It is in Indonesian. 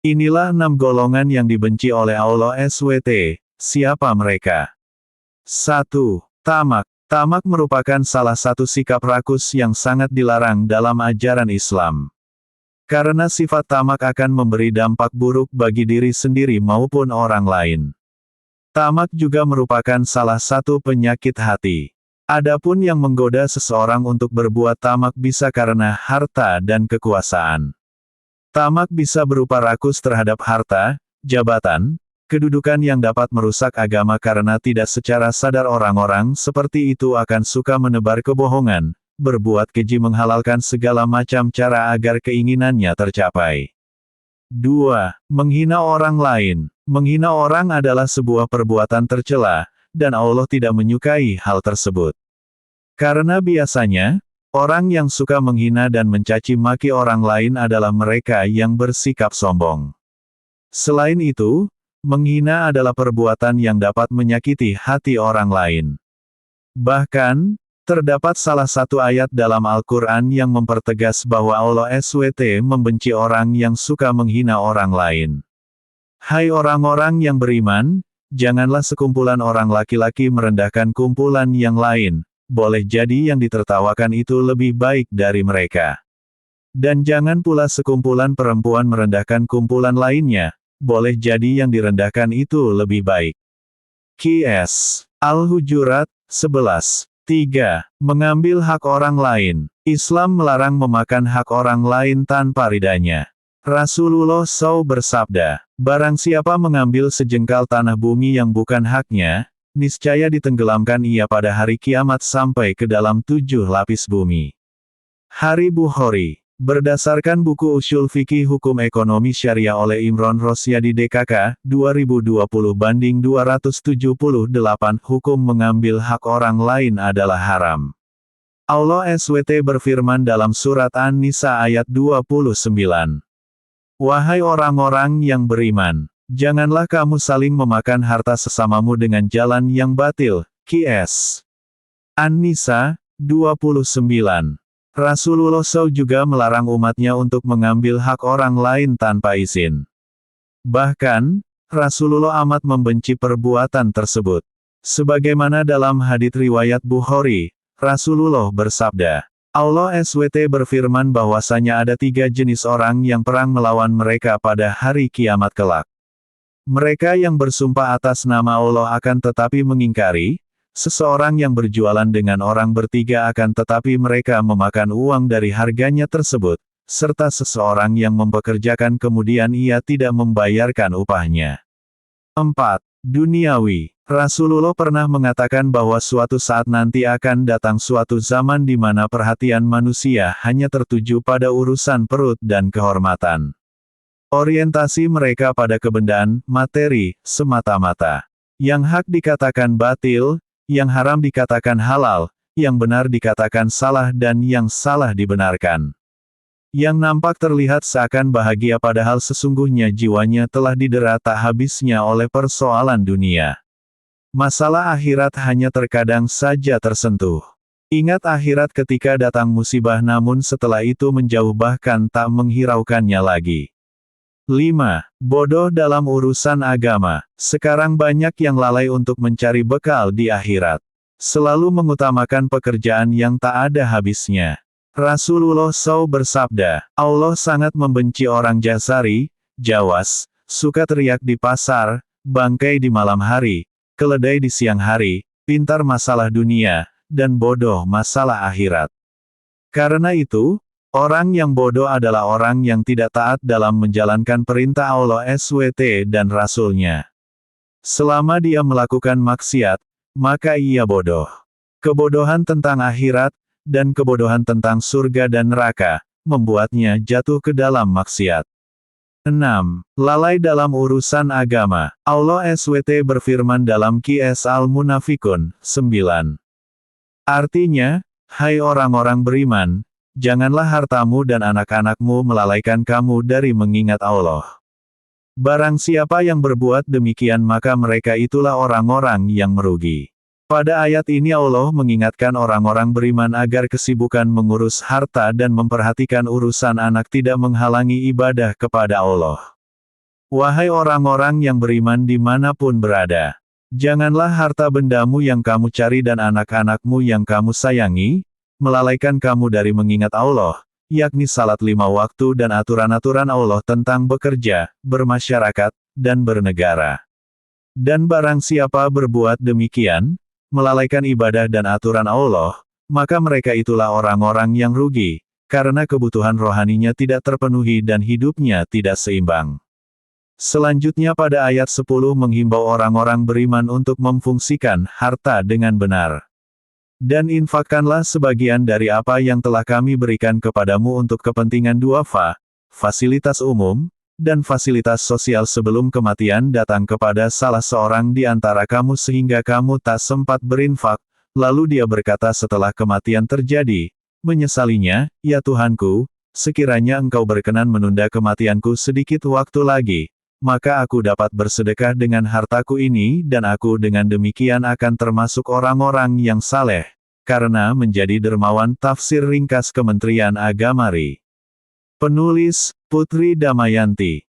Inilah 6 golongan yang dibenci oleh Allah SWT. Siapa mereka? 1. Tamak. Tamak merupakan salah satu sikap rakus yang sangat dilarang dalam ajaran Islam. Karena sifat tamak akan memberi dampak buruk bagi diri sendiri maupun orang lain. Tamak juga merupakan salah satu penyakit hati. Adapun yang menggoda seseorang untuk berbuat tamak bisa karena harta dan kekuasaan. Tamak bisa berupa rakus terhadap harta, jabatan, kedudukan yang dapat merusak agama karena tidak secara sadar orang-orang seperti itu akan suka menebar kebohongan, berbuat keji menghalalkan segala macam cara agar keinginannya tercapai. 2. Menghina orang lain. Menghina orang adalah sebuah perbuatan tercela, dan Allah tidak menyukai hal tersebut. Karena biasanya, orang yang suka menghina dan mencaci maki orang lain adalah mereka yang bersikap sombong. Selain itu, menghina adalah perbuatan yang dapat menyakiti hati orang lain. Bahkan, terdapat salah satu ayat dalam Al-Quran yang mempertegas bahwa Allah SWT membenci orang yang suka menghina orang lain. Hai orang-orang yang beriman, janganlah sekumpulan orang laki-laki merendahkan kumpulan yang lain. Boleh jadi yang ditertawakan itu lebih baik dari mereka. Dan jangan pula sekumpulan perempuan merendahkan kumpulan lainnya, boleh jadi yang direndahkan itu lebih baik. Qs. Al-Hujurat, 11. 3. Mengambil hak orang lain. Islam melarang memakan hak orang lain tanpa ridanya. Rasulullah SAW bersabda, barang siapa mengambil sejengkal tanah bumi yang bukan haknya, niscaya ditenggelamkan ia pada hari kiamat sampai ke dalam 7 lapis bumi. Hari Bukhari. Berdasarkan buku Ushul Fikih Hukum Ekonomi Syariah oleh Imron Rosyadi DKK, 2020-278, hukum mengambil hak orang lain adalah haram. Allah SWT berfirman dalam surat An-Nisa ayat 29. Wahai orang-orang yang beriman, janganlah kamu saling memakan harta sesamamu dengan jalan yang batil. Qs. An-Nisa, 29. Rasulullah SAW juga melarang umatnya untuk mengambil hak orang lain tanpa izin. Bahkan, Rasulullah amat membenci perbuatan tersebut. Sebagaimana dalam hadits riwayat Bukhari, Rasulullah bersabda, Allah SWT berfirman bahwasanya ada 3 jenis orang yang perang melawan mereka pada hari kiamat kelak. Mereka yang bersumpah atas nama Allah akan tetapi mengingkari, seseorang yang berjualan dengan orang bertiga akan tetapi mereka memakan uang dari harganya tersebut, serta seseorang yang mempekerjakan kemudian ia tidak membayarkan upahnya. 4. Duniawi. Rasulullah pernah mengatakan bahwa suatu saat nanti akan datang suatu zaman di mana perhatian manusia hanya tertuju pada urusan perut dan kehormatan. Orientasi mereka pada kebendaan, materi, semata-mata. Yang hak dikatakan batil, yang haram dikatakan halal, yang benar dikatakan salah dan yang salah dibenarkan. Yang nampak terlihat seakan bahagia padahal sesungguhnya jiwanya telah didera tak habisnya oleh persoalan dunia. Masalah akhirat hanya terkadang saja tersentuh. Ingat akhirat ketika datang musibah namun setelah itu menjauh bahkan tak menghiraukannya lagi. 5. Bodoh dalam urusan agama. Sekarang banyak yang lalai untuk mencari bekal di akhirat. Selalu mengutamakan pekerjaan yang tak ada habisnya. Rasulullah SAW bersabda, Allah sangat membenci orang jasari, jawas, suka teriak di pasar, bangkai di malam hari, keledai di siang hari, pintar masalah dunia, dan bodoh masalah akhirat. Karena itu, orang yang bodoh adalah orang yang tidak taat dalam menjalankan perintah Allah SWT dan Rasul-Nya. Selama dia melakukan maksiat, maka ia bodoh. Kebodohan tentang akhirat, dan kebodohan tentang surga dan neraka, membuatnya jatuh ke dalam maksiat. 6. Lalai dalam urusan agama. Allah SWT berfirman dalam Qs Al-Munafikun, 9. Artinya, hai orang-orang beriman, janganlah hartamu dan anak-anakmu melalaikan kamu dari mengingat Allah. Barang siapa yang berbuat demikian maka mereka itulah orang-orang yang merugi. Pada ayat ini Allah mengingatkan orang-orang beriman agar kesibukan mengurus harta dan memperhatikan urusan anak tidak menghalangi ibadah kepada Allah. Wahai orang-orang yang beriman dimanapun berada. Janganlah harta bendamu yang kamu cari dan anak-anakmu yang kamu sayangi, melalaikan kamu dari mengingat Allah, yakni salat 5 waktu dan aturan-aturan Allah tentang bekerja, bermasyarakat, dan bernegara. Dan barang siapa berbuat demikian, melalaikan ibadah dan aturan Allah, maka mereka itulah orang-orang yang rugi, karena kebutuhan rohaninya tidak terpenuhi dan hidupnya tidak seimbang. Selanjutnya pada ayat 10 menghimbau orang-orang beriman untuk memfungsikan harta dengan benar. Dan infakkanlah sebagian dari apa yang telah kami berikan kepadamu untuk kepentingan duafa, fasilitas umum, dan fasilitas sosial sebelum kematian datang kepada salah seorang di antara kamu sehingga kamu tak sempat berinfak, lalu dia berkata setelah kematian terjadi, menyesalinya, ya Tuhanku, sekiranya engkau berkenan menunda kematianku sedikit waktu lagi, maka aku dapat bersedekah dengan hartaku ini dan aku dengan demikian akan termasuk orang-orang yang saleh, karena menjadi dermawan. Tafsir ringkas Kementerian Agama RI. Penulis, Putri Damayanti.